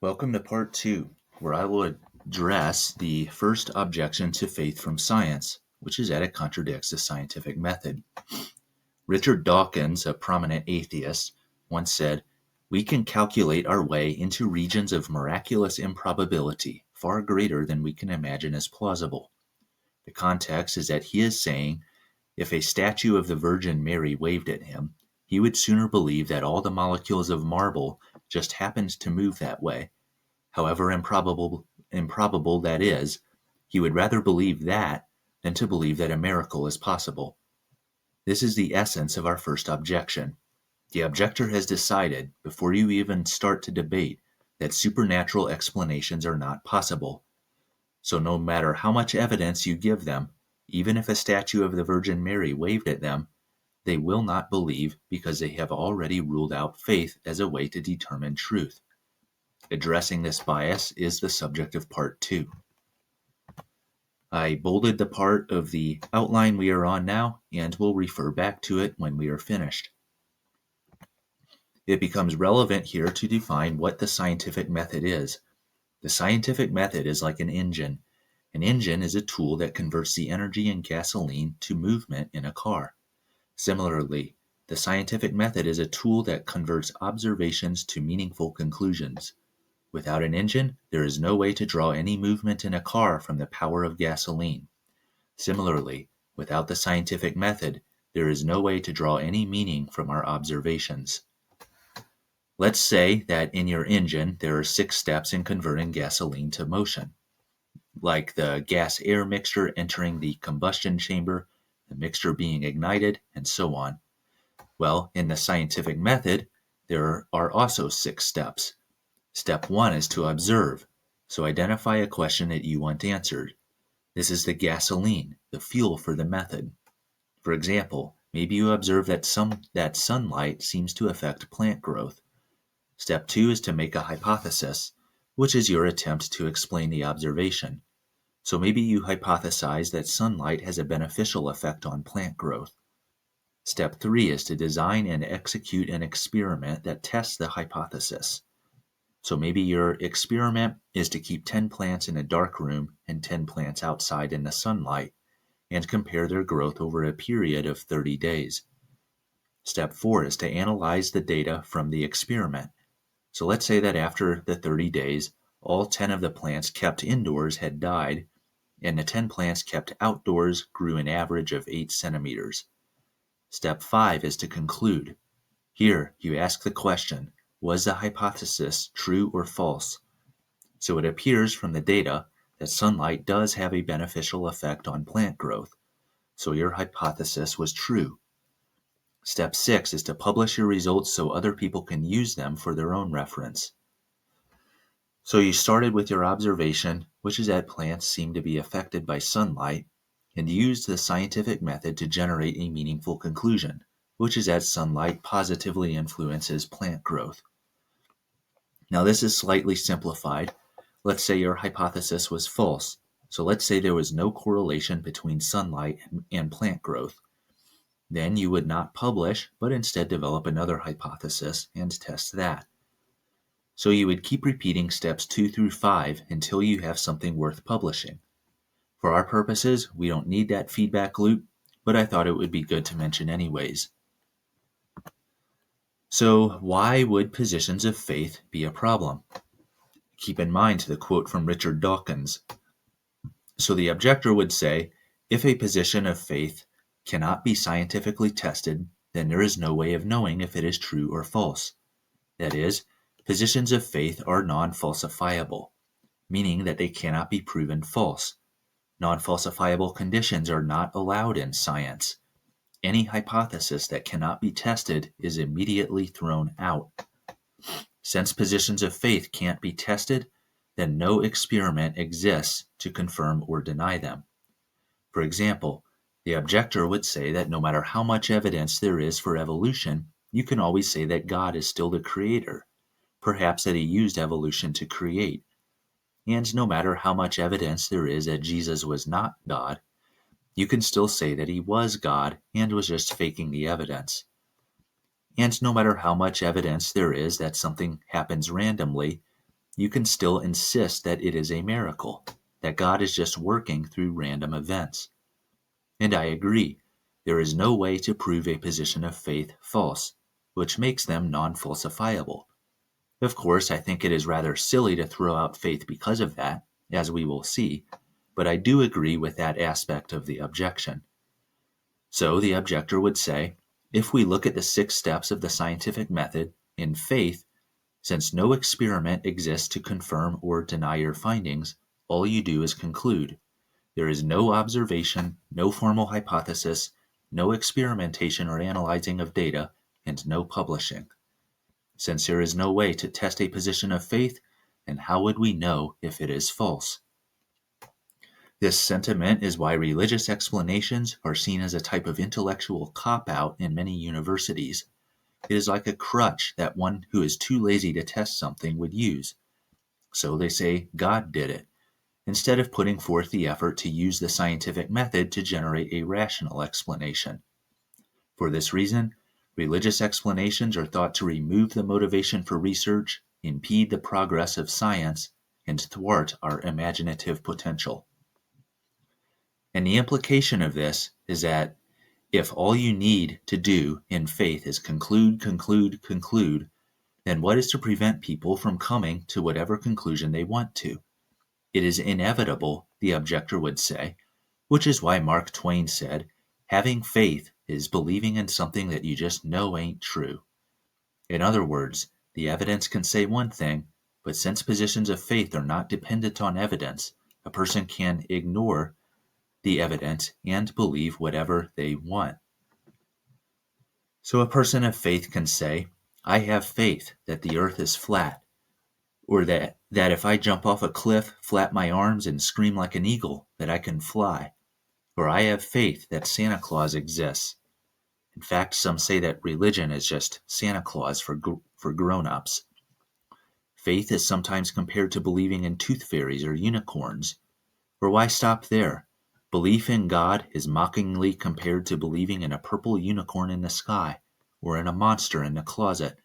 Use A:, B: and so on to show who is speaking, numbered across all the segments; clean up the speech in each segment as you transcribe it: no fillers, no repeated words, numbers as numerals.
A: Welcome to part 2, where I will address the first objection to faith from science, which is that it contradicts the scientific method. Richard Dawkins, a prominent atheist, once said, "We can calculate our way into regions of miraculous improbability, far greater than we can imagine as plausible." The context is that he is saying if a statue of the Virgin Mary waved at him, he would sooner believe that all the molecules of marble just happened to move that way. However improbable that is, he would rather believe that than to believe that a miracle is possible. This is the essence of our first objection. The objector has decided, before you even start to debate, that supernatural explanations are not possible. So no matter how much evidence you give them, even if a statue of the Virgin Mary waved at them, they will not believe because they have already ruled out faith as a way to determine truth. Addressing this bias is the subject of part 2. I bolded the part of the outline we are on now, and will refer back to it when we are finished. It becomes relevant here to define what the scientific method is. The scientific method is like an engine. An engine is a tool that converts the energy in gasoline to movement in a car. Similarly, the scientific method is a tool that converts observations to meaningful conclusions. Without an engine, there is no way to draw any movement in a car from the power of gasoline. Similarly, without the scientific method, there is no way to draw any meaning from our observations. Let's say that in your engine there are 6 steps in converting gasoline to motion, like the gas-air mixture entering the combustion chamber, the mixture being ignited, and so on. Well, in the scientific method, there are also 6 steps. Step 1 is to observe, so identify a question that you want answered. This is the gasoline, the fuel for the method. For example, maybe you observe that sunlight seems to affect plant growth. Step 2 is to make a hypothesis, which is your attempt to explain the observation. So maybe you hypothesize that sunlight has a beneficial effect on plant growth. Step 3 is to design and execute an experiment that tests the hypothesis. So maybe your experiment is to keep 10 plants in a dark room and 10 plants outside in the sunlight, and compare their growth over a period of 30 days. Step 4 is to analyze the data from the experiment. So let's say that after the 30 days, all 10 of the plants kept indoors had died, and the 10 plants kept outdoors grew an average of 8 centimeters. Step 5 is to conclude. Here, you ask the question, was the hypothesis true or false? So it appears from the data that sunlight does have a beneficial effect on plant growth. So your hypothesis was true. Step 6 is to publish your results so other people can use them for their own reference. So you started with your observation, which is that plants seem to be affected by sunlight, and used the scientific method to generate a meaningful conclusion, which is that sunlight positively influences plant growth. Now this is slightly simplified. Let's say your hypothesis was false. So let's say there was no correlation between sunlight and plant growth. Then you would not publish, but instead develop another hypothesis and test that. So you would keep repeating steps 2 through 5 until you have something worth publishing. For our purposes, we don't need that feedback loop, but I thought it would be good to mention anyways. So why would positions of faith be a problem? Keep in mind the quote from Richard Dawkins. So the objector would say, if a position of faith cannot be scientifically tested, then there is no way of knowing if it is true or false. That is, positions of faith are non-falsifiable, meaning that they cannot be proven false. Non-falsifiable conditions are not allowed in science. Any hypothesis that cannot be tested is immediately thrown out. Since positions of faith can't be tested, then no experiment exists to confirm or deny them. For example, the objector would say that no matter how much evidence there is for evolution, you can always say that God is still the creator, perhaps that he used evolution to create. And no matter how much evidence there is that Jesus was not God, you can still say that he was God and was just faking the evidence. And no matter how much evidence there is that something happens randomly, you can still insist that it is a miracle, that God is just working through random events. And I agree, there is no way to prove a position of faith false, which makes them non-falsifiable. Of course, I think it is rather silly to throw out faith because of that, as we will see, but I do agree with that aspect of the objection. So the objector would say, if we look at the 6 steps of the scientific method, in faith, since no experiment exists to confirm or deny your findings, all you do is conclude. There is no observation, no formal hypothesis, no experimentation or analyzing of data, and no publishing. Since there is no way to test a position of faith, then how would we know if it is false? This sentiment is why religious explanations are seen as a type of intellectual cop-out in many universities. It is like a crutch that one who is too lazy to test something would use. So they say God did it, instead of putting forth the effort to use the scientific method to generate a rational explanation. For this reason, religious explanations are thought to remove the motivation for research, impede the progress of science, and thwart our imaginative potential. And the implication of this is that if all you need to do in faith is conclude, then what is to prevent people from coming to whatever conclusion they want to? It is inevitable, the objector would say, which is why Mark Twain said, having faith is believing in something that you just know ain't true. In other words, the evidence can say one thing, but since positions of faith are not dependent on evidence, a person can ignore the evidence and believe whatever they want. So a person of faith can say, I have faith that the earth is flat, or that if I jump off a cliff, flap my arms, and scream like an eagle, that I can fly. Or I have faith that Santa Claus exists. In fact, some say that religion is just Santa Claus for grown-ups. Faith is sometimes compared to believing in tooth fairies or unicorns. Or why stop there? Belief in God is mockingly compared to believing in a purple unicorn in the sky, or in a monster in the closet.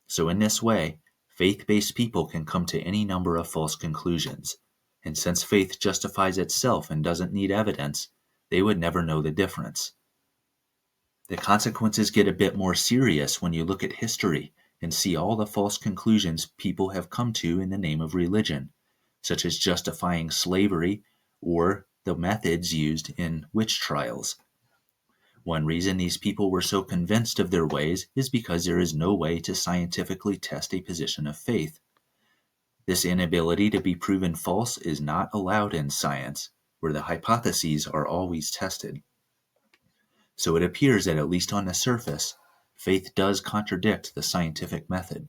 A: So in this way, faith-based people can come to any number of false conclusions, and since faith justifies itself and doesn't need evidence, they would never know the difference. The consequences get a bit more serious when you look at history and see all the false conclusions people have come to in the name of religion, such as justifying slavery or the methods used in witch trials. One reason these people were so convinced of their ways is because there is no way to scientifically test a position of faith. This inability to be proven false is not allowed in science, where the hypotheses are always tested. So it appears that at least on the surface, faith does contradict the scientific method.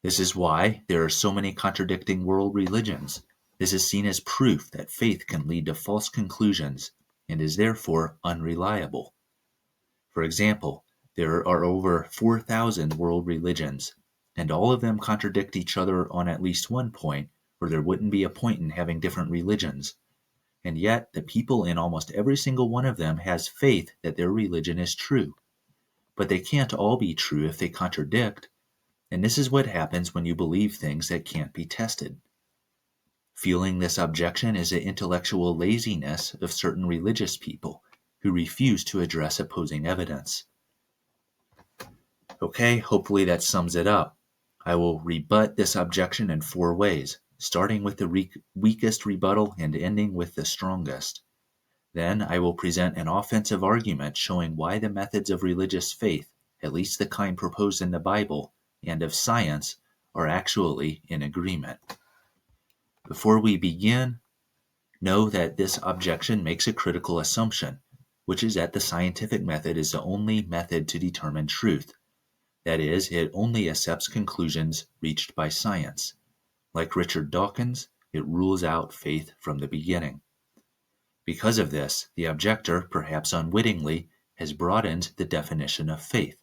A: This is why there are so many contradicting world religions. This is seen as proof that faith can lead to false conclusions and is therefore unreliable. For example, there are over 4,000 world religions, and all of them contradict each other on at least one point, or there wouldn't be a point in having different religions. And yet, the people in almost every single one of them has faith that their religion is true. But they can't all be true if they contradict, and this is what happens when you believe things that can't be tested. Fueling this objection is the intellectual laziness of certain religious people who refuse to address opposing evidence. Okay, hopefully that sums it up. I will rebut this objection in 4 ways, starting with the weakest rebuttal and ending with the strongest. Then I will present an offensive argument showing why the methods of religious faith, at least the kind proposed in the Bible, and of science, are actually in agreement. Before we begin, know that this objection makes a critical assumption, which is that the scientific method is the only method to determine truth. That is, it only accepts conclusions reached by science. Like Richard Dawkins, it rules out faith from the beginning. Because of this, the objector, perhaps unwittingly, has broadened the definition of faith.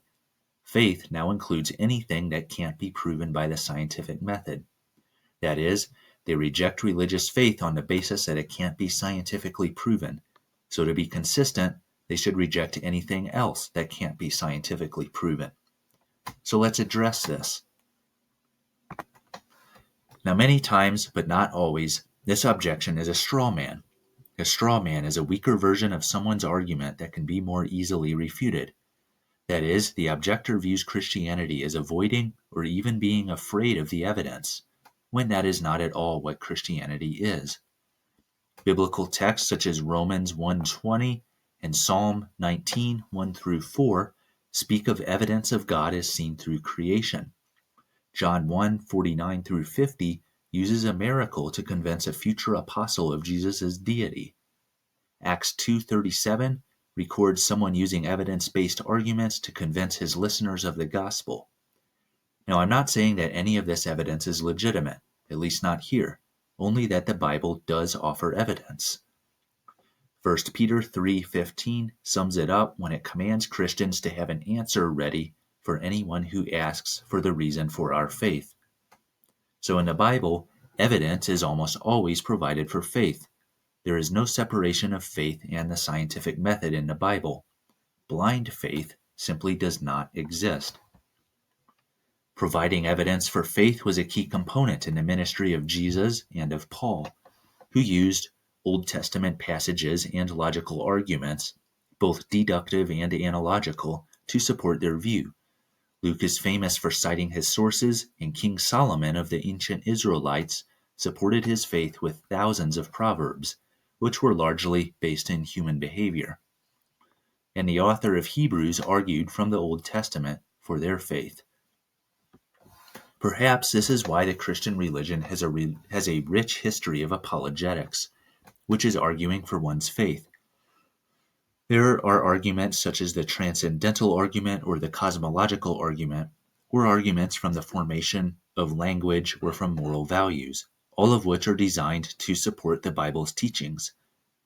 A: Faith now includes anything that can't be proven by the scientific method. That is, they reject religious faith on the basis that it can't be scientifically proven. So to be consistent, they should reject anything else that can't be scientifically proven. So let's address this. Now, many times, but not always, this objection is a straw man. A straw man is a weaker version of someone's argument that can be more easily refuted. That is, the objector views Christianity as avoiding or even being afraid of the evidence, when that is not at all what Christianity is. Biblical texts such as Romans 1:20 and Psalm 19, 1 through 4, speak of evidence of God as seen through creation. John 1:49 through 50 uses a miracle to convince a future apostle of Jesus' deity. Acts 2:37 records someone using evidence-based arguments to convince his listeners of the gospel. Now, I'm not saying that any of this evidence is legitimate, at least not here, only that the Bible does offer evidence. 1 Peter 3:15 sums it up when it commands Christians to have an answer ready for anyone who asks for the reason for our faith. So in the Bible, evidence is almost always provided for faith. There is no separation of faith and the scientific method in the Bible. Blind faith simply does not exist. Providing evidence for faith was a key component in the ministry of Jesus and of Paul, who used Old Testament passages and logical arguments, both deductive and analogical, to support their view. Luke is famous for citing his sources, and King Solomon of the ancient Israelites supported his faith with thousands of proverbs, which were largely based in human behavior. And the author of Hebrews argued from the Old Testament for their faith. Perhaps this is why the Christian religion has a rich history of apologetics, which is arguing for one's faith. There are arguments such as the transcendental argument or the cosmological argument, or arguments from the formation of language or from moral values, all of which are designed to support the Bible's teachings.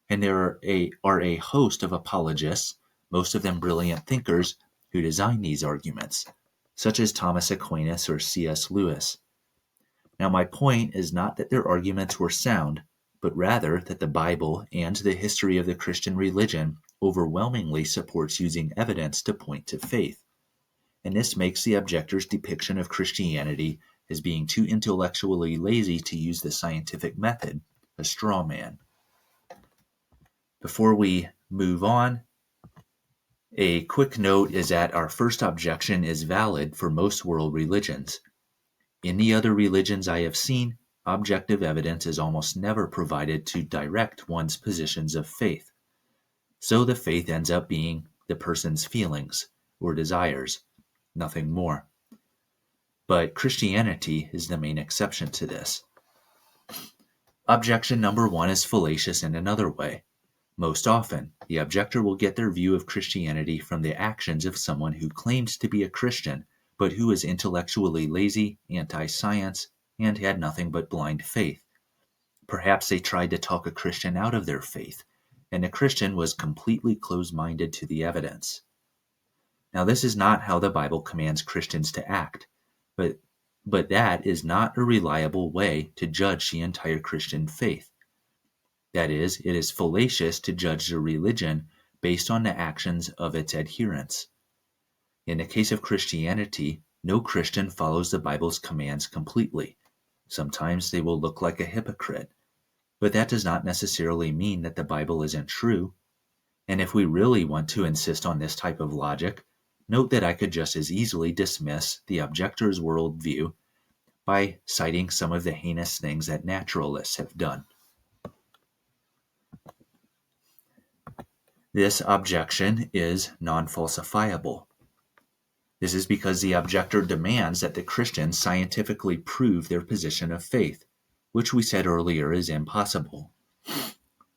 A: And there are a host of apologists, most of them brilliant thinkers, who design these arguments, such as Thomas Aquinas or C.S. Lewis. Now, my point is not that their arguments were sound, but rather that the Bible and the history of the Christian religion overwhelmingly supports using evidence to point to faith. And this makes the objector's depiction of Christianity as being too intellectually lazy to use the scientific method a straw man. Before we move on, a quick note is that our first objection is valid for most world religions. In the other religions I have seen, objective evidence is almost never provided to direct one's positions of faith. So the faith ends up being the person's feelings or desires, nothing more. But Christianity is the main exception to this. Objection number 1 is fallacious in another way. Most often, the objector will get their view of Christianity from the actions of someone who claims to be a Christian, but who is intellectually lazy, anti-science, and had nothing but blind faith. Perhaps they tried to talk a Christian out of their faith, and the Christian was completely closed-minded to the evidence. Now, this is not how the Bible commands Christians to act, but that is not a reliable way to judge the entire Christian faith. That is, it is fallacious to judge the religion based on the actions of its adherents. In the case of Christianity, no Christian follows the Bible's commands completely. Sometimes they will look like a hypocrite, but that does not necessarily mean that the Bible isn't true. And if we really want to insist on this type of logic, note that I could just as easily dismiss the objector's worldview by citing some of the heinous things that naturalists have done. This objection is non-falsifiable. This is because the objector demands that the Christians scientifically prove their position of faith, which we said earlier is impossible.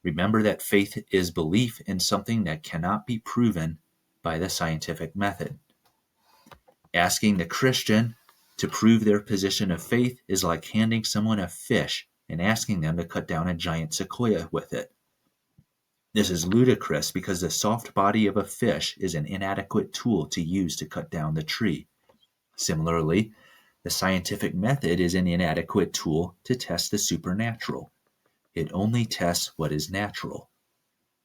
A: Remember that faith is belief in something that cannot be proven by the scientific method. Asking the Christian to prove their position of faith is like handing someone a fish and asking them to cut down a giant sequoia with it. This is ludicrous because the soft body of a fish is an inadequate tool to use to cut down the tree. Similarly, the scientific method is an inadequate tool to test the supernatural. It only tests what is natural.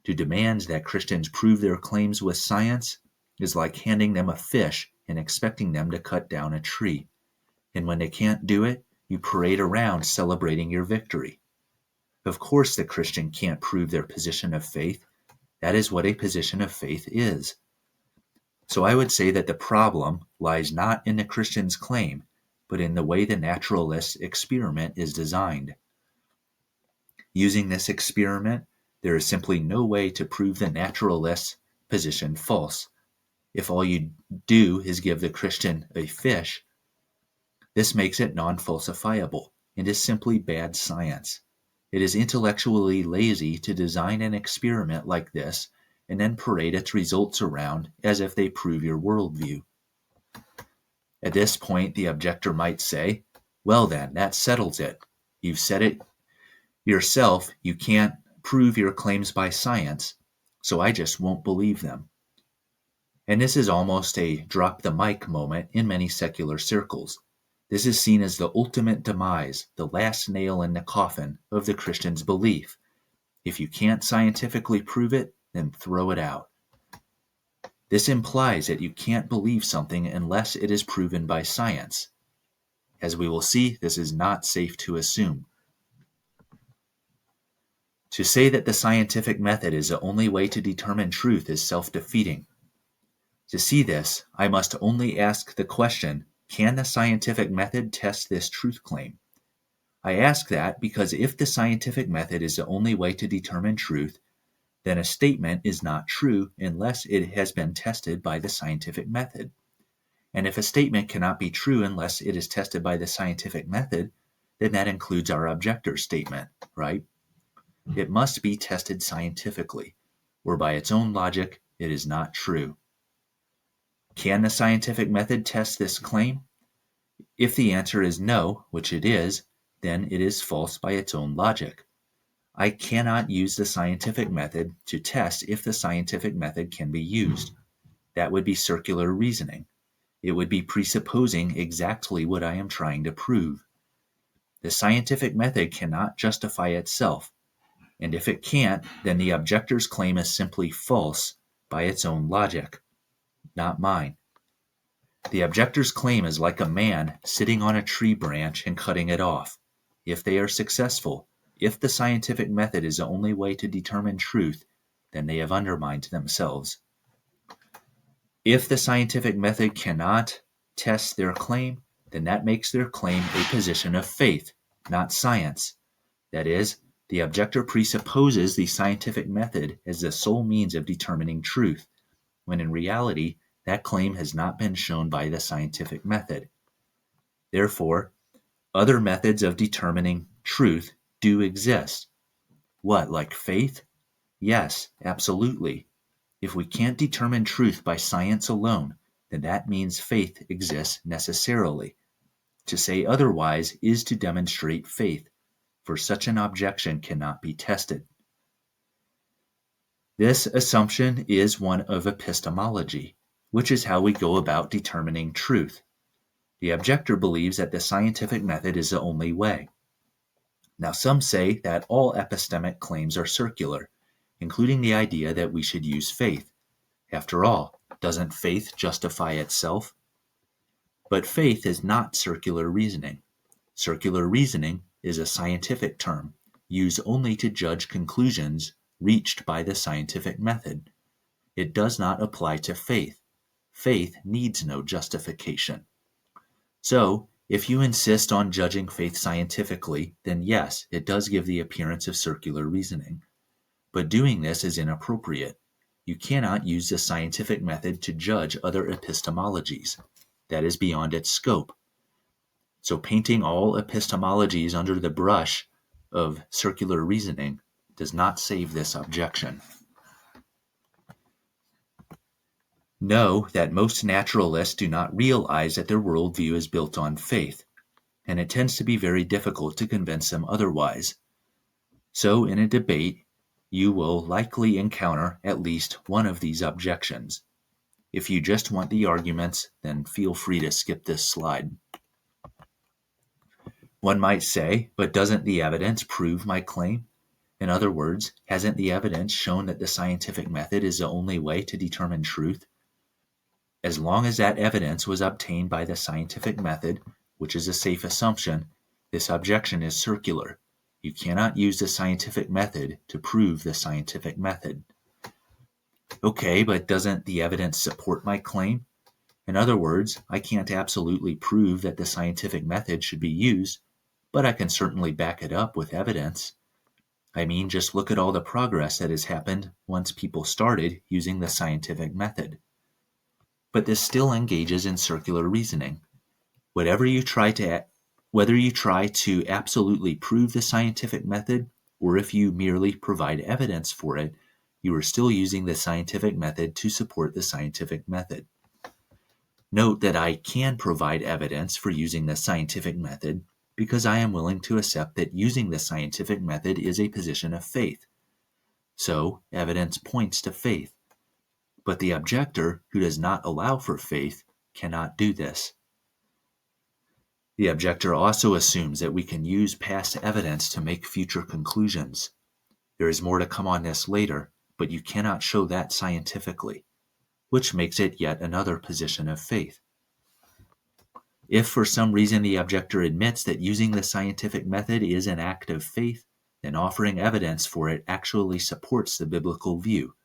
A: To demand that Christians prove their claims with science is like handing them a fish and expecting them to cut down a tree. And when they can't do it, you parade around celebrating your victory. Of course, the Christian can't prove their position of faith. That is what a position of faith is. So I would say that the problem lies not in the Christian's claim, but in the way the naturalist's experiment is designed. Using this experiment, there is simply no way to prove the naturalist's position false. If all you do is give the Christian a fish, this makes it non-falsifiable and is simply bad science. It is intellectually lazy to design an experiment like this and then parade its results around as if they prove your worldview. At this point, the objector might say, well then, that settles it. You've said it yourself, you can't prove your claims by science, so I just won't believe them. And this is almost a drop the mic moment in many secular circles. This is seen as the ultimate demise, the last nail in the coffin of the Christian's belief. If you can't scientifically prove it, then throw it out. This implies that you can't believe something unless it is proven by science. As we will see, this is not safe to assume. To say that the scientific method is the only way to determine truth is self-defeating. To see this, I must only ask the question, can the scientific method test this truth claim? I ask that because if the scientific method is the only way to determine truth, then a statement is not true unless it has been tested by the scientific method. And if a statement cannot be true unless it is tested by the scientific method, then that includes our objector's statement, right? It must be tested scientifically, or by its own logic, it is not true. Can the scientific method test this claim? If the answer is no, which it is, then it is false by its own logic. I cannot use the scientific method to test if the scientific method can be used. That would be circular reasoning. It would be presupposing exactly what I am trying to prove. The scientific method cannot justify itself, and if it can't, then the objector's claim is simply false by its own logic, not mine. The objector's claim is like a man sitting on a tree branch and cutting it off. If they are successful, if the scientific method is the only way to determine truth, then they have undermined themselves. If the scientific method cannot test their claim, then that makes their claim a position of faith, not science. That is, the objector presupposes the scientific method as the sole means of determining truth, when in reality, that claim has not been shown by the scientific method. Therefore, other methods of determining truth do exist. What, like faith? Yes, absolutely. If we can't determine truth by science alone, then that means faith exists necessarily. To say otherwise is to demonstrate faith, for such an objection cannot be tested. This assumption is one of epistemology, which is how we go about determining truth. The objector believes that the scientific method is the only way. Now, some say that all epistemic claims are circular, including the idea that we should use faith. After all, doesn't faith justify itself? But faith is not circular reasoning. Circular reasoning is a scientific term used only to judge conclusions reached by the scientific method. It does not apply to faith. Faith needs no justification. So, if you insist on judging faith scientifically, then yes, it does give the appearance of circular reasoning. But doing this is inappropriate. You cannot use the scientific method to judge other epistemologies. That is beyond its scope. So painting all epistemologies under the brush of circular reasoning does not save this objection. Know that most naturalists do not realize that their worldview is built on faith, and it tends to be very difficult to convince them otherwise. So in a debate, you will likely encounter at least one of these objections. If you just want the arguments, then feel free to skip this slide. One might say, but doesn't the evidence prove my claim? In other words, hasn't the evidence shown that the scientific method is the only way to determine truth? As long as that evidence was obtained by the scientific method, which is a safe assumption, This objection is circular. You cannot use the scientific method to prove the scientific method. Okay, but doesn't the evidence support my claim? In other words, I can't absolutely prove that the scientific method should be used, but I can certainly back it up with evidence. I mean, just look at all the progress that has happened once people started using the scientific method. But this still engages in circular reasoning. Whether you try to absolutely prove the scientific method, or if you merely provide evidence for it, you are still using the scientific method to support the scientific method. Note that I can provide evidence for using the scientific method because I am willing to accept that using the scientific method is a position of faith. So, evidence points to faith. But the objector, who does not allow for faith, cannot do this. The objector also assumes that we can use past evidence to make future conclusions. There is more to come on this later, but you cannot show that scientifically, which makes it yet another position of faith. If for some reason the objector admits that using the scientific method is an act of faith, then offering evidence for it actually supports the biblical view.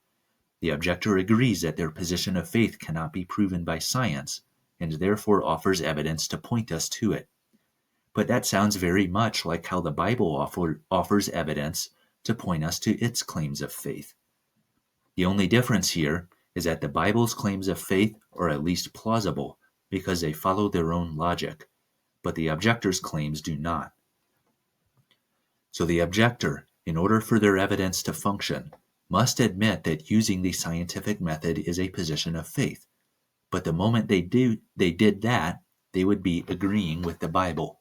A: The objector agrees that their position of faith cannot be proven by science, and therefore offers evidence to point us to it. But that sounds very much like how the Bible offers evidence to point us to its claims of faith. The only difference here is that the Bible's claims of faith are at least plausible because they follow their own logic, but the objector's claims do not. So the objector, in order for their evidence to function, must admit that using the scientific method is a position of faith. But the moment they did that, they would be agreeing with the Bible.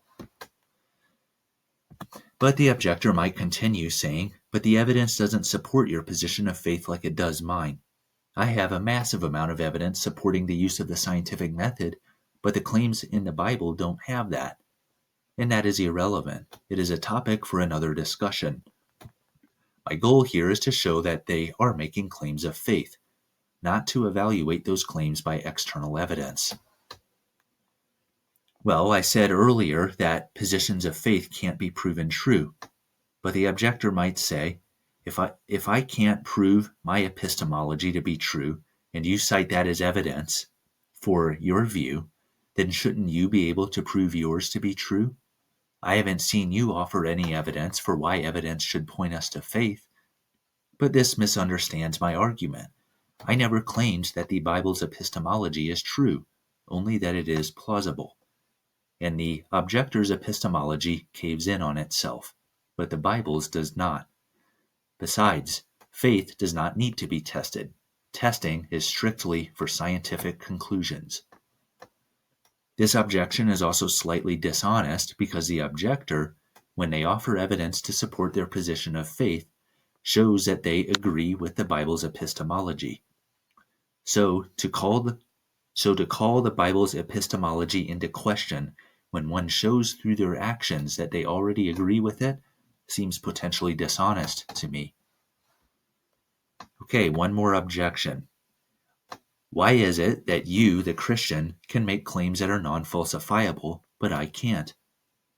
A: But the objector might continue saying, but the evidence doesn't support your position of faith like it does mine. I have a massive amount of evidence supporting the use of the scientific method, but the claims in the Bible don't have that. And that is irrelevant. It is a topic for another discussion. My goal here is to show that they are making claims of faith, not to evaluate those claims by external evidence. Well, I said earlier that positions of faith can't be proven true, but the objector might say, if I can't prove my epistemology to be true, and you cite that as evidence for your view, then shouldn't you be able to prove yours to be true? I haven't seen you offer any evidence for why evidence should point us to faith, but this misunderstands my argument. I never claimed that the Bible's epistemology is true, only that it is plausible. And the objector's epistemology caves in on itself, but the Bible's does not. Besides, faith does not need to be tested. Testing is strictly for scientific conclusions. This objection is also slightly dishonest because the objector, when they offer evidence to support their position of faith, shows that they agree with the Bible's epistemology. So to call the Bible's epistemology into question when one shows through their actions that they already agree with it seems potentially dishonest to me. Okay, one more objection. Why is it that you, the Christian, can make claims that are non-falsifiable, but I can't?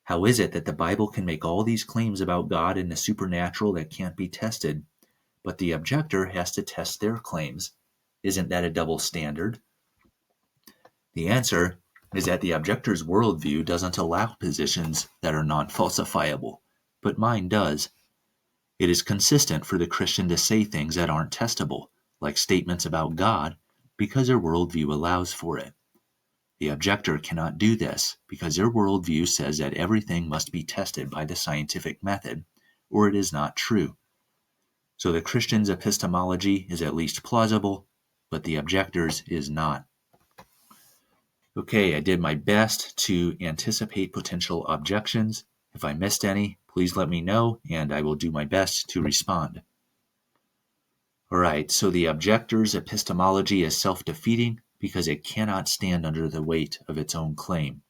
A: How is it that the Bible can make all these claims about God and the supernatural that can't be tested, but the objector has to test their claims? Isn't that a double standard? The answer is that the objector's worldview doesn't allow positions that are non-falsifiable, but mine does. It is consistent for the Christian to say things that aren't testable, like statements about God, because their worldview allows for it. The objector cannot do this because their worldview says that everything must be tested by the scientific method, or it is not true. So the Christian's epistemology is at least plausible, but the objector's is not. Okay, I did my best to anticipate potential objections. If I missed any, please let me know, and I will do my best to respond. All right, so the objector's epistemology is self-defeating because it cannot stand under the weight of its own claim.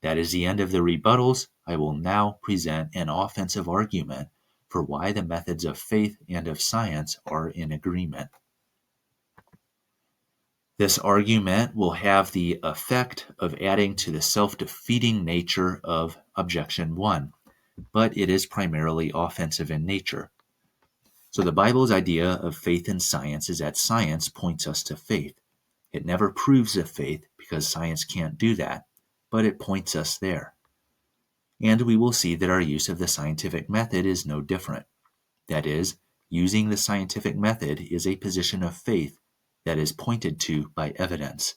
A: That is the end of the rebuttals. I will now present an offensive argument for why the methods of faith and of science are in agreement. This argument will have the effect of adding to the self-defeating nature of objection 1, but it is primarily offensive in nature. So the Bible's idea of faith in science is that science points us to faith. It never proves of faith because science can't do that, but it points us there. And we will see that our use of the scientific method is no different. That is, using the scientific method is a position of faith that is pointed to by evidence.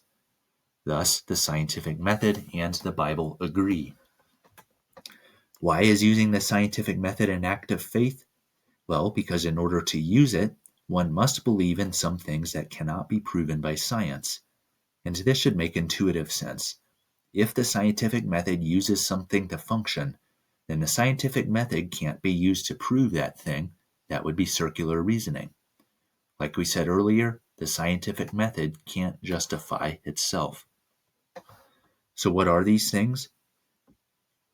A: Thus, the scientific method and the Bible agree. Why is using the scientific method an act of faith? Well, because in order to use it, one must believe in some things that cannot be proven by science. And this should make intuitive sense. If the scientific method uses something to function, then the scientific method can't be used to prove that thing. That would be circular reasoning. Like we said earlier, the scientific method can't justify itself. So what are these things?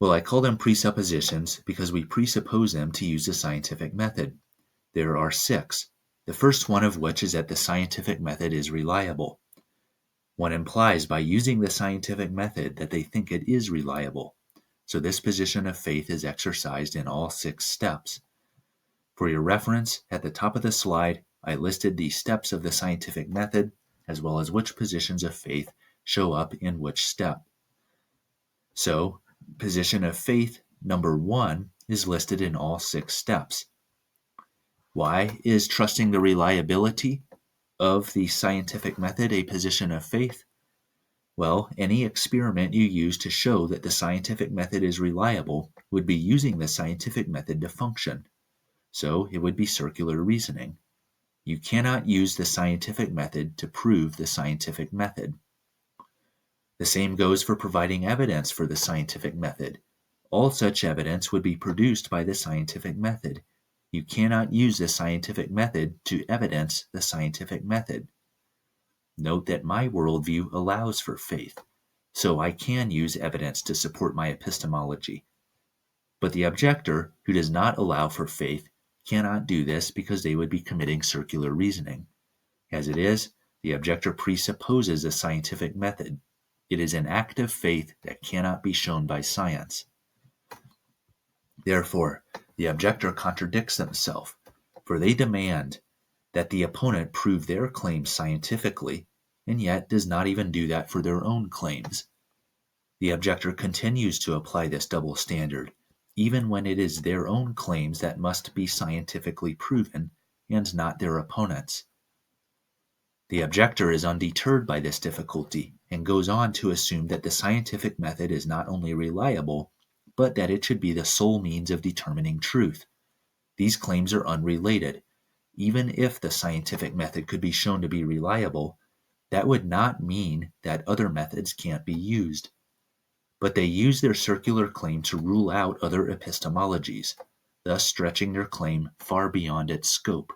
A: Well, I call them presuppositions because we presuppose them to use the scientific method. There are 6, the first one of which is that the scientific method is reliable. One implies by using the scientific method that they think it is reliable. So this position of faith is exercised in all 6 steps. For your reference, at the top of the slide, I listed the steps of the scientific method, as well as which positions of faith show up in which step. So, position of faith number 1 is listed in all 6 steps. Why is trusting the reliability of the scientific method a position of faith? Well, any experiment you use to show that the scientific method is reliable would be using the scientific method to function. So it would be circular reasoning. You cannot use the scientific method to prove the scientific method. The same goes for providing evidence for the scientific method. All such evidence would be produced by the scientific method. You cannot use the scientific method to evidence the scientific method. Note that my worldview allows for faith, so I can use evidence to support my epistemology. But the objector, who does not allow for faith, cannot do this because they would be committing circular reasoning. As it is, the objector presupposes a scientific method. It is an act of faith that cannot be shown by science. Therefore, the objector contradicts themselves, for they demand that the opponent prove their claims scientifically, and yet does not even do that for their own claims. The objector continues to apply this double standard, even when it is their own claims that must be scientifically proven, and not their opponents'. The objector is undeterred by this difficulty, and goes on to assume that the scientific method is not only reliable, but that it should be the sole means of determining truth. These claims are unrelated. Even if the scientific method could be shown to be reliable, that would not mean that other methods can't be used. But they use their circular claim to rule out other epistemologies, thus stretching their claim far beyond its scope.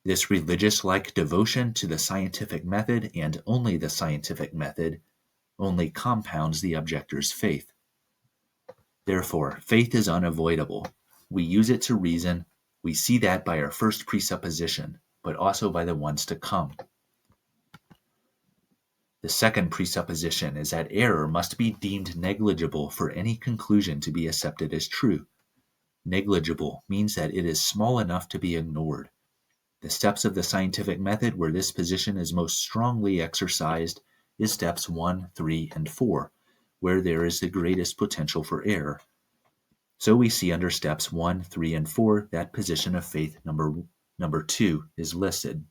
A: This religious-like devotion to the scientific method and only the scientific method only compounds the objector's faith. Therefore, faith is unavoidable. We use it to reason. We see that by our first presupposition, but also by the ones to come. The second presupposition is that error must be deemed negligible for any conclusion to be accepted as true. Negligible means that it is small enough to be ignored. The steps of the scientific method where this position is most strongly exercised is steps 1, 3, and 4, where there is the greatest potential for error. So we see under steps 1, 3, and 4 that position of faith number 2 is listed.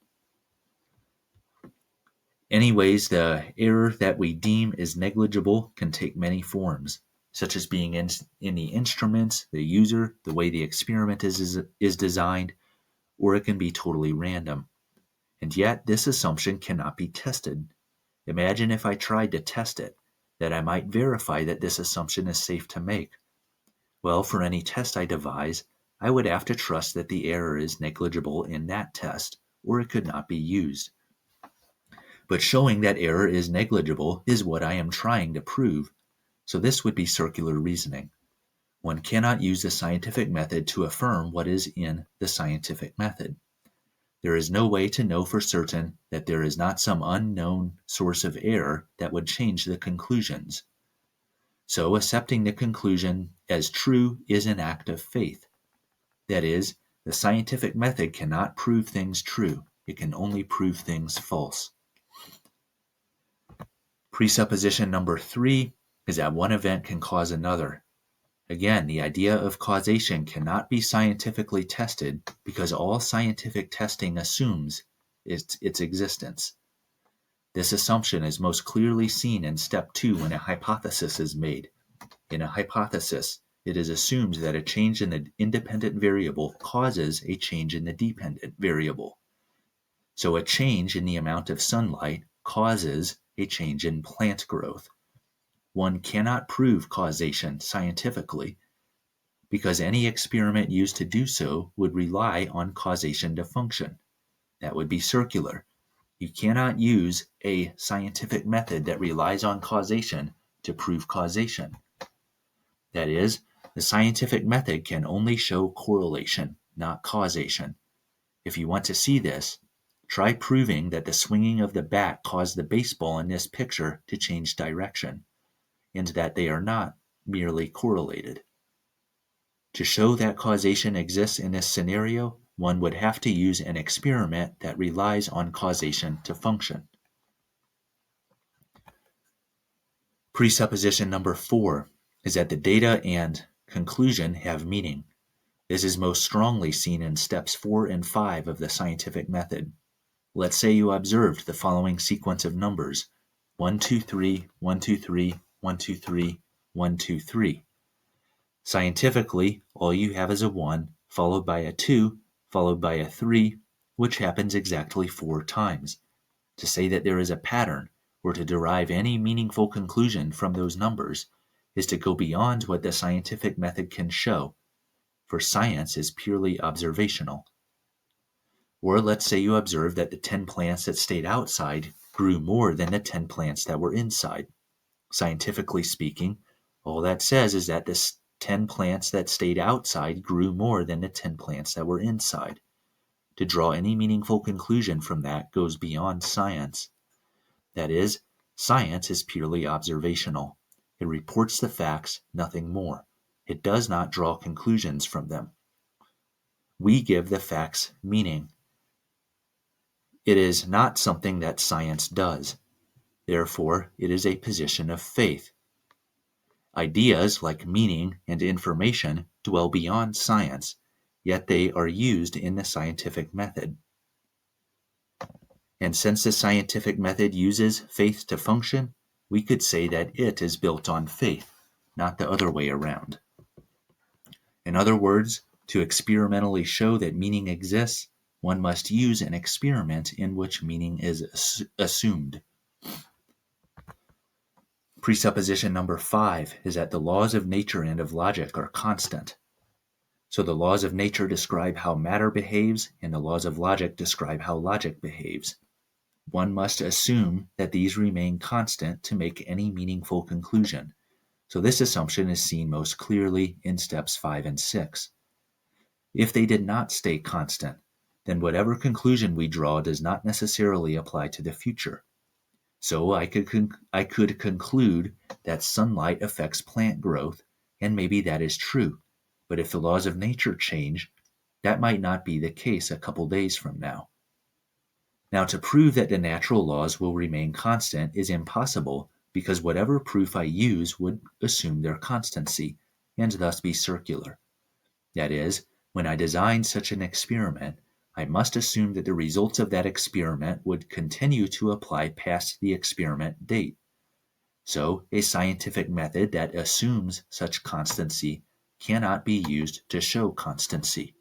A: Anyways, the error that we deem is negligible can take many forms, such as being in the instruments, the user, the way the experiment is designed, or it can be totally random. And yet, this assumption cannot be tested. Imagine if I tried to test it, that I might verify that this assumption is safe to make. Well, for any test I devise, I would have to trust that the error is negligible in that test, or it could not be used. But showing that error is negligible is what I am trying to prove, so this would be circular reasoning. One cannot use the scientific method to affirm what is in the scientific method. There is no way to know for certain that there is not some unknown source of error that would change the conclusions. So accepting the conclusion as true is an act of faith. That is, the scientific method cannot prove things true. It can only prove things false. Presupposition number 3 is that one event can cause another. Again, the idea of causation cannot be scientifically tested because all scientific testing assumes its existence. This assumption is most clearly seen in step 2 when a hypothesis is made. In a hypothesis, it is assumed that a change in the independent variable causes a change in the dependent variable. So a change in the amount of sunlight causes a change in plant growth. One cannot prove causation scientifically because any experiment used to do so would rely on causation to function. That would be circular. You cannot use a scientific method that relies on causation to prove causation. That is, the scientific method can only show correlation, not causation. If you want to see this, try proving that the swinging of the bat caused the baseball in this picture to change direction, and that they are not merely correlated. To show that causation exists in this scenario, one would have to use an experiment that relies on causation to function. Presupposition number 4 is that the data and conclusion have meaning. This is most strongly seen in steps 4 and 5 of the scientific method. Let's say you observed the following sequence of numbers: 1, 2, 3, 1, 2, 3, 1, 2, 3, 1, 2, 3. Scientifically, all you have is a 1, followed by a 2, followed by a 3, which happens exactly 4 times. To say that there is a pattern, or to derive any meaningful conclusion from those numbers, is to go beyond what the scientific method can show, for science is purely observational. Or let's say you observed that the 10 plants that stayed outside grew more than the 10 plants that were inside. Scientifically speaking, all that says is that the 10 plants that stayed outside grew more than the 10 plants that were inside. To draw any meaningful conclusion from that goes beyond science. That is, science is purely observational. It reports the facts, nothing more. It does not draw conclusions from them. We give the facts meaning. It is not something that science does. Therefore, it is a position of faith. Ideas like meaning and information dwell beyond science, yet they are used in the scientific method. And since the scientific method uses faith to function, we could say that it is built on faith, not the other way around. In other words, to experimentally show that meaning exists, one must use an experiment in which meaning is assumed. Presupposition number 5 is that the laws of nature and of logic are constant. So the laws of nature describe how matter behaves, and the laws of logic describe how logic behaves. One must assume that these remain constant to make any meaningful conclusion. So this assumption is seen most clearly in steps 5 and 6. If they did not stay constant, then whatever conclusion we draw does not necessarily apply to the future. So I could conclude that sunlight affects plant growth, and maybe that is true. But if the laws of nature change, that might not be the case a couple days from now. Now, to prove that the natural laws will remain constant is impossible because whatever proof I use would assume their constancy, and thus be circular. That is, when I design such an experiment, I must assume that the results of that experiment would continue to apply past the experiment date. So, a scientific method that assumes such constancy cannot be used to show constancy.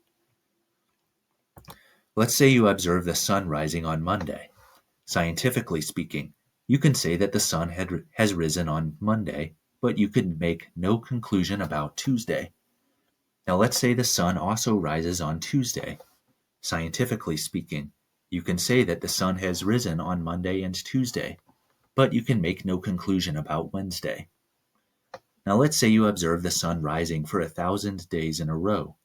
A: Let's say you observe the sun rising on Monday. Scientifically speaking, you can say that the sun has risen on Monday, but you could make no conclusion about Tuesday. Now let's say the sun also rises on Tuesday. Scientifically speaking, you can say that the sun has risen on Monday and Tuesday, but you can make no conclusion about Wednesday. Now let's say you observe the sun rising for 1,000 days in a row.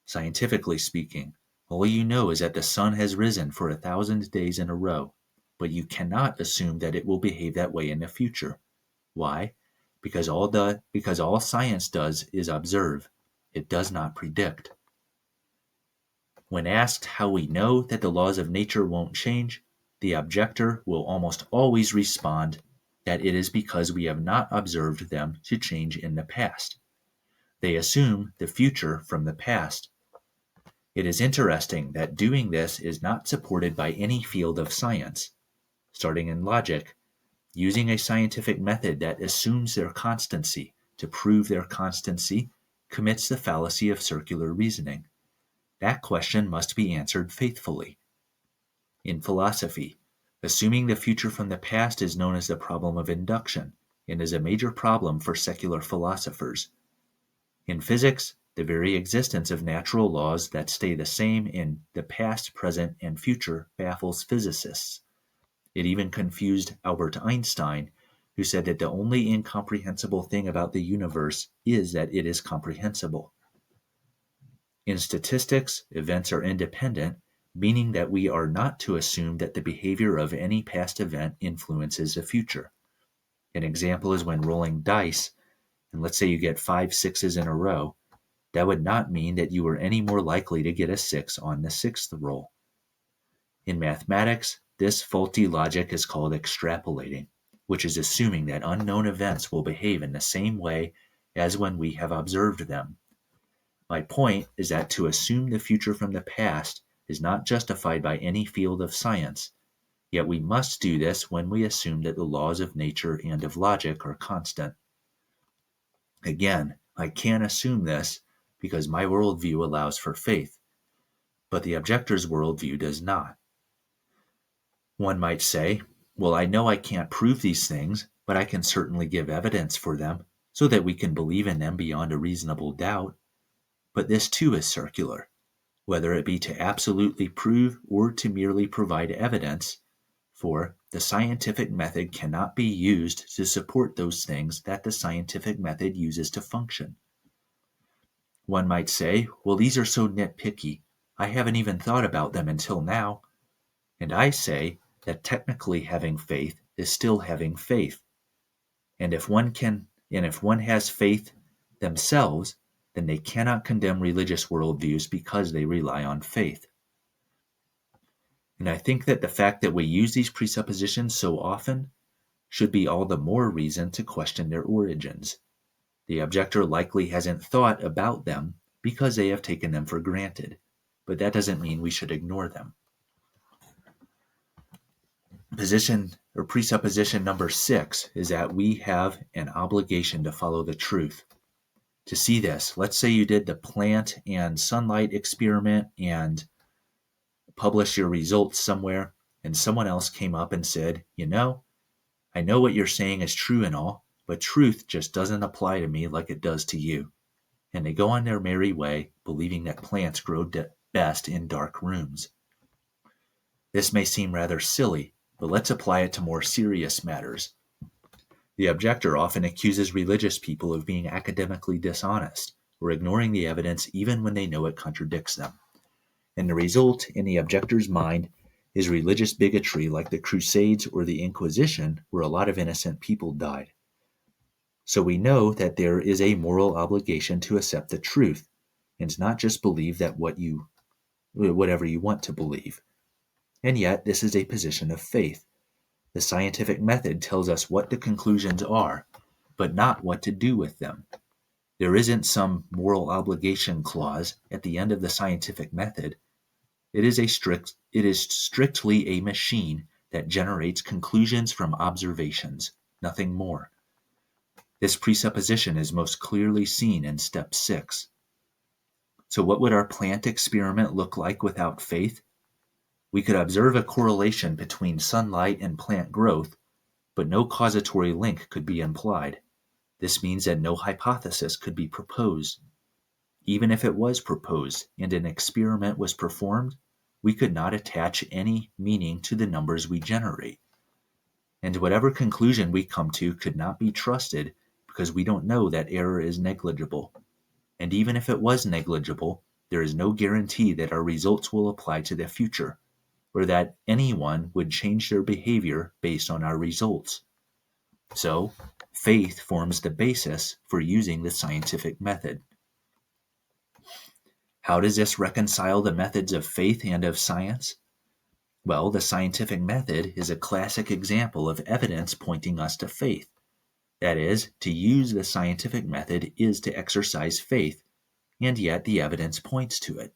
A: Scientifically speaking, All you know is that the sun has risen for 1,000 days in a row, but you cannot assume that it will behave that way in the future. Why? Because all science does is observe. It does not predict. When asked how we know that the laws of nature won't change, the objector will almost always respond that it is because we have not observed them to change in the past. They assume the future from the past. It is interesting that doing this is not supported by any field of science. Starting in logic, using a scientific method that assumes their constancy to prove their constancy commits the fallacy of circular reasoning. That question must be answered faithfully. In philosophy, assuming the future from the past is known as the problem of induction and is a major problem for secular philosophers. In physics, the very existence of natural laws that stay the same in the past, present, and future baffles physicists. It even confused Albert Einstein, who said that the only incomprehensible thing about the universe is that it is comprehensible. In statistics, events are independent, meaning that we are not to assume that the behavior of any past event influences the future. An example is when rolling dice, and let's say you get 5 sixes in a row, that would not mean that you are any more likely to get a 6 on the 6th roll. In mathematics, this faulty logic is called extrapolating, which is assuming that unknown events will behave in the same way as when we have observed them. My point is that to assume the future from the past is not justified by any field of science, yet we must do this when we assume that the laws of nature and of logic are constant. Again, I can assume this because my worldview allows for faith, but the objector's worldview does not. One might say, well, I know I can't prove these things, but I can certainly give evidence for them so that we can believe in them beyond a reasonable doubt. But this too is circular. Whether it be to absolutely prove or to merely provide evidence, for the scientific method cannot be used to support those things that the scientific method uses to function. One might say, well, these are so nitpicky, I haven't even thought about them until now. And I say that technically having faith is still having faith. And if one has faith themselves, then they cannot condemn religious worldviews because they rely on faith. And I think that the fact that we use these presuppositions so often should be all the more reason to question their origins. The objector likely hasn't thought about them because they have taken them for granted, but that doesn't mean we should ignore them. Presupposition number 6 is that we have an obligation to follow the truth. To see this, let's say you did the plant and sunlight experiment and published your results somewhere, and someone else came up and said, I know what you're saying is true and all, but truth just doesn't apply to me like it does to you. And they go on their merry way, believing that plants grow best in dark rooms. This may seem rather silly, but let's apply it to more serious matters. The objector often accuses religious people of being academically dishonest or ignoring the evidence even when they know it contradicts them. And the result in the objector's mind is religious bigotry like the Crusades or the Inquisition, where a lot of innocent people died. So we know that there is a moral obligation to accept the truth and not just believe that whatever you want to believe. And yet, this is a position of faith. The scientific method tells us what the conclusions are, but not what to do with them. There isn't some moral obligation clause at the end of the scientific method. It is strictly a machine that generates conclusions from observations, nothing more. This presupposition is most clearly seen in step 6. So what would our plant experiment look like without faith? We could observe a correlation between sunlight and plant growth, but no causatory link could be implied. This means that no hypothesis could be proposed. Even if it was proposed and an experiment was performed, we could not attach any meaning to the numbers we generate. And whatever conclusion we come to could not be trusted because we don't know that error is negligible. And even if it was negligible, there is no guarantee that our results will apply to the future, or that anyone would change their behavior based on our results. So, faith forms the basis for using the scientific method. How does this reconcile the methods of faith and of science? Well, the scientific method is a classic example of evidence pointing us to faith. That is, to use the scientific method is to exercise faith, and yet the evidence points to it.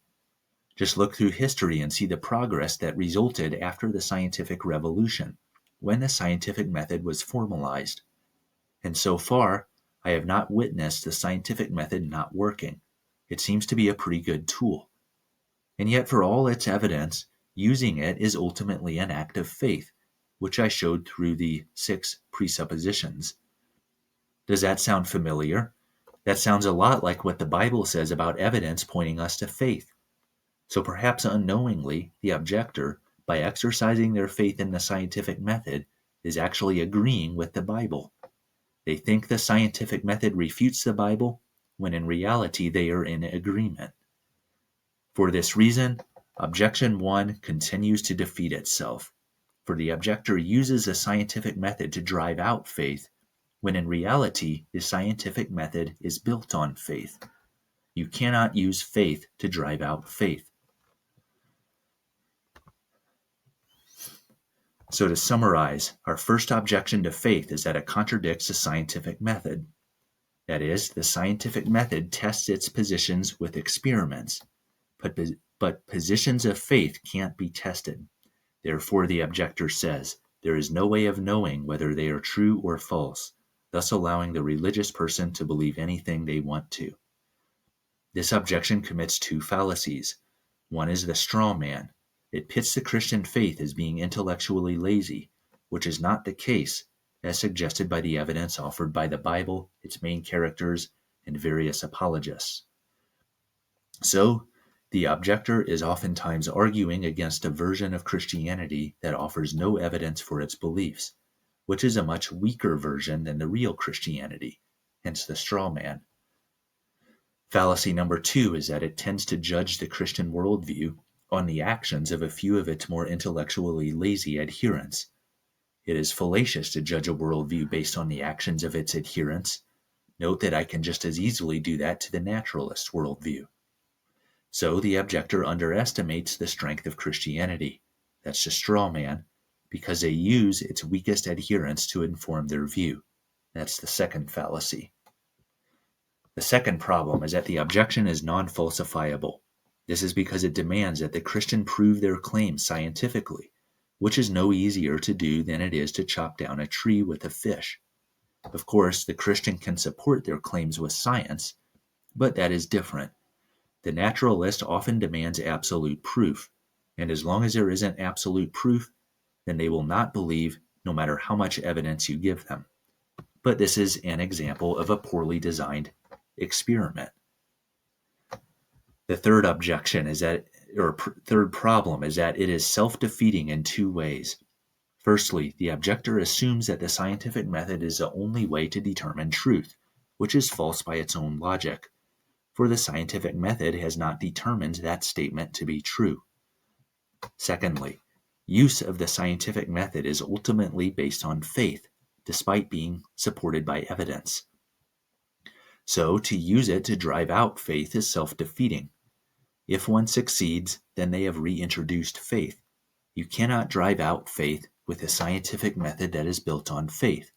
A: Just look through history and see the progress that resulted after the scientific revolution, when the scientific method was formalized. And so far, I have not witnessed the scientific method not working. It seems to be a pretty good tool. And yet, for all its evidence, using it is ultimately an act of faith, which I showed through the 6 presuppositions. Does that sound familiar? That sounds a lot like what the Bible says about evidence pointing us to faith. So perhaps unknowingly, the objector, by exercising their faith in the scientific method, is actually agreeing with the Bible. They think the scientific method refutes the Bible, when in reality they are in agreement. For this reason, objection 1 continues to defeat itself, for the objector uses the scientific method to drive out faith, when in reality the scientific method is built on faith. You cannot use faith to drive out faith. So to summarize, our first objection to faith is that it contradicts the scientific method. That is, the scientific method tests its positions with experiments, but positions of faith can't be tested. Therefore, the objector says, there is no way of knowing whether they are true or false, thus allowing the religious person to believe anything they want to. This objection commits 2 fallacies. One is the straw man. It pits the Christian faith as being intellectually lazy, which is not the case, as suggested by the evidence offered by the Bible, its main characters, and various apologists. So, the objector is oftentimes arguing against a version of Christianity that offers no evidence for its beliefs, which is a much weaker version than the real Christianity, hence the straw man. Fallacy number 2 is that it tends to judge the Christian worldview on the actions of a few of its more intellectually lazy adherents. It is fallacious to judge a worldview based on the actions of its adherents. Note that I can just as easily do that to the naturalist worldview. So the objector underestimates the strength of Christianity. That's the straw man, because they use its weakest adherents to inform their view. That's the second fallacy. The second problem is that the objection is non-falsifiable. This is because it demands that the Christian prove their claims scientifically, which is no easier to do than it is to chop down a tree with a fish. Of course, the Christian can support their claims with science, but that is different. The naturalist often demands absolute proof, and as long as there isn't absolute proof, then they will not believe no matter how much evidence you give them. But this is an example of a poorly designed experiment. The third objection is that, third problem is that it is self-defeating in 2 ways. Firstly, the objector assumes that the scientific method is the only way to determine truth, which is false by its own logic, for the scientific method has not determined that statement to be true. Secondly, use of the scientific method is ultimately based on faith, despite being supported by evidence. So, to use it to drive out faith is self-defeating. If one succeeds, then they have reintroduced faith. You cannot drive out faith with a scientific method that is built on faith.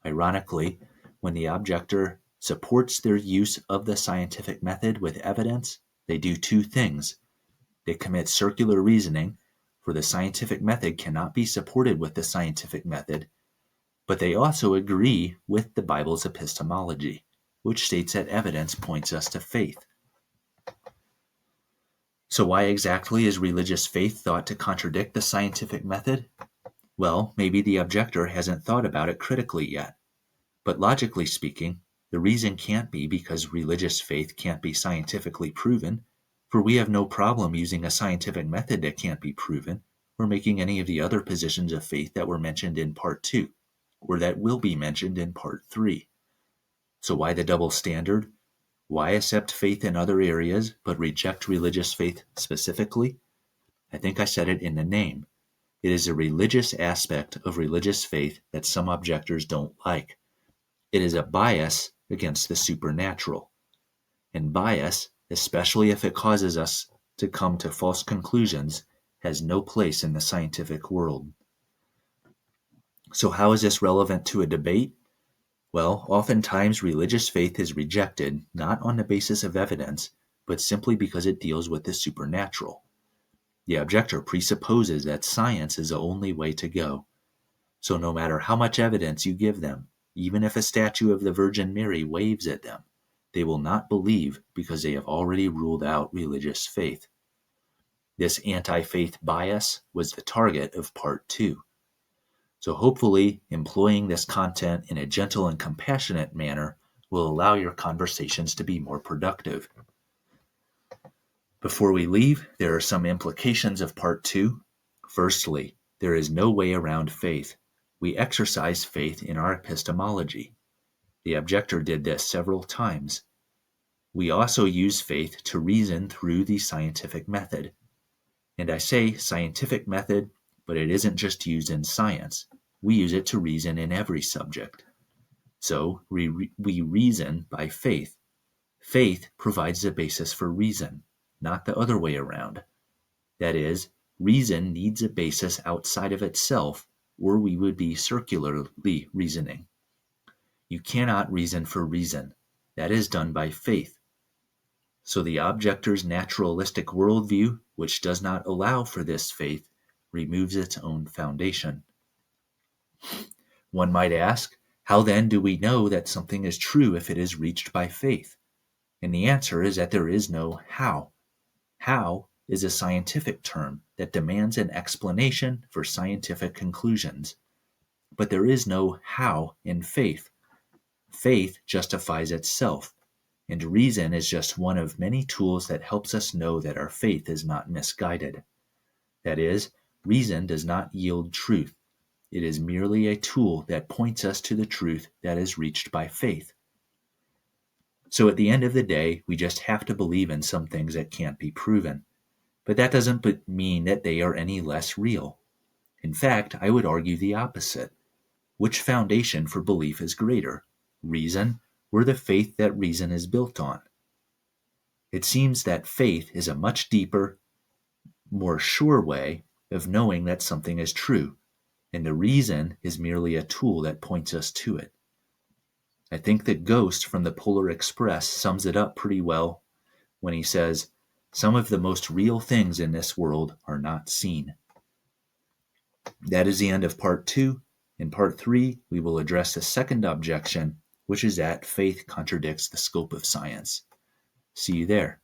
A: Ironically, when the objector supports their use of the scientific method with evidence, they do 2 things. They commit circular reasoning, for the scientific method cannot be supported with the scientific method, but they also agree with the Bible's epistemology, which states that evidence points us to faith. So why exactly is religious faith thought to contradict the scientific method? Well, maybe the objector hasn't thought about it critically yet. But logically speaking, the reason can't be because religious faith can't be scientifically proven, for we have no problem using a scientific method that can't be proven, or making any of the other positions of faith that were mentioned in Part 2, or that will be mentioned in Part 3. So why the double standard? Why accept faith in other areas but reject religious faith specifically? I think I said it in the name. It is a religious aspect of religious faith that some objectors don't like. It is a bias against the supernatural. And bias, especially if it causes us to come to false conclusions, has no place in the scientific world. So how is this relevant to a debate? Well, oftentimes religious faith is rejected not on the basis of evidence, but simply because it deals with the supernatural. The objector presupposes that science is the only way to go. So no matter how much evidence you give them, even if a statue of the Virgin Mary waves at them, they will not believe because they have already ruled out religious faith. This anti-faith bias was the target of part 2. So hopefully, employing this content in a gentle and compassionate manner will allow your conversations to be more productive. Before we leave, there are some implications of part 2. Firstly, there is no way around faith. We exercise faith in our epistemology. The objector did this several times. We also use faith to reason through the scientific method. And I say scientific method, but it isn't just used in science. We use it to reason in every subject. So we reason by faith. Faith provides the basis for reason, not the other way around. That is, reason needs a basis outside of itself, or we would be circularly reasoning. You cannot reason for reason. That is done by faith. So the objector's naturalistic worldview, which does not allow for this faith, removes its own foundation. One might ask, how then do we know that something is true if it is reached by faith? And the answer is that there is no how. How is a scientific term that demands an explanation for scientific conclusions. But there is no how in faith. Faith justifies itself, and reason is just one of many tools that helps us know that our faith is not misguided. That is, reason does not yield truth. It is merely a tool that points us to the truth that is reached by faith. So at the end of the day, we just have to believe in some things that can't be proven. But that doesn't mean that they are any less real. In fact, I would argue the opposite. Which foundation for belief is greater, reason or the faith that reason is built on? It seems that faith is a much deeper, more sure way of knowing that something is true, and the reason is merely a tool that points us to it. I think that Ghost from the Polar Express sums it up pretty well when he says, "Some of the most real things in this world are not seen." That is the end of part 2. In part 3, we will address the second objection, which is that faith contradicts the scope of science. See you there.